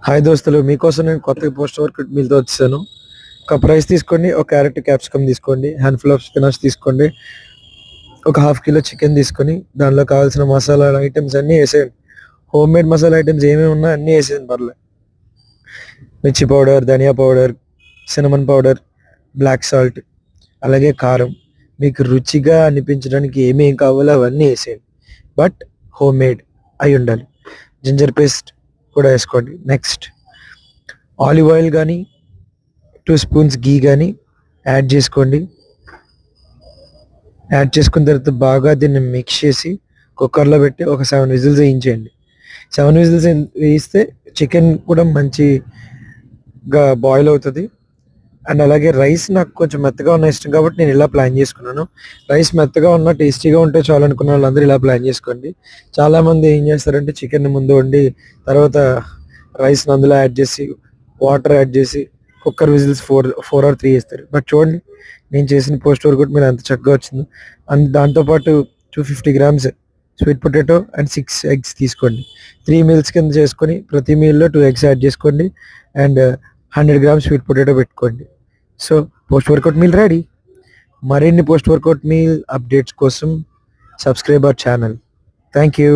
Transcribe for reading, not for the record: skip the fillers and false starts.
Hi దోస్తులు, మీకోసం నేను కొత్త పోస్ట్ వర్కౌట్ మీల్తో వచ్చాను. ఒక రైస్ తీసుకోండి, ఒక క్యారెట్ క్యాప్సికమ్ తీసుకోండి, హ్యాండ్ఫుల్ ఆఫ్ స్పినాచ్ తీసుకోండి, ఒక హాఫ్ కిలో చికెన్ తీసుకొని దానిలో కావాల్సిన మసాలా ఐటమ్స్ అన్నీ వేసేయండి. హోమ్ మేడ్ మసాలా ఐటమ్స్ ఏమేమి ఉన్నా అన్నీ వేసేయండి, పర్లేదు. మిర్చి పౌడర్, ధనియా powder, cinnamon powder, black salt, అలాగే కారం. మీకు రుచిగా అనిపించడానికి ఏమేం కావాలో అవన్నీ వేసేయండి, బట్ హోమ్ మేడ్ అయి ఉండాలి. జింజర్ పేస్ట్ కూడా వేసుకోండి. నెక్స్ట్ ఆలివ్ ఆయిల్ కానీ 2 స్పూన్స్ గీ కానీ యాడ్ చేసుకోండి. యాడ్ చేసుకున్న తర్వాత బాగా దీన్ని మిక్స్ చేసి కుక్కర్లో పెట్టి ఒక 7 విజిల్స్ వేయించేయండి. 7 విజిల్స్ వేయిస్తే చికెన్ కూడా మంచిగా బాయిల్ అవుతుంది. అండ్ అలాగే రైస్ నాకు కొంచెం మెత్తగా ఉన్న ఇష్టం కాబట్టి నేను ఇలా ప్లాన్ చేసుకున్నాను. రైస్ మెత్తగా ఉన్న టేస్టీగా ఉంటే చాలు అనుకున్న వాళ్ళందరూ ఇలా ప్లాన్ చేసుకోండి. చాలామంది ఏం చేస్తారంటే చికెన్ ముందు వండి తర్వాత రైస్ని అందులో యాడ్ చేసి వాటర్ యాడ్ చేసి కుక్కర్ విజిల్స్ 4 ఆర్ 3 వేస్తారు. బట్ చూడండి, నేను చేసిన పోస్ట్ వర్కౌట్ మీరు ఎంత చక్కగా వచ్చింది. అండ్ దాంతోపాటు 250 grams sweet potato and 6 eggs తీసుకోండి. 3 మీల్స్ కింద చేసుకొని ప్రతి మీల్లో 2 ఎగ్స్ యాడ్ చేసుకోండి అండ్ 100 గ్రామ్స్ స్వీట్ పొటాటో పెట్టుకోండి. So post workout meal ready. మరిన్ని పోస్ట్ వర్కౌట్ మీల్ అప్డేట్స్ కోసం subscribe our channel. Thank you.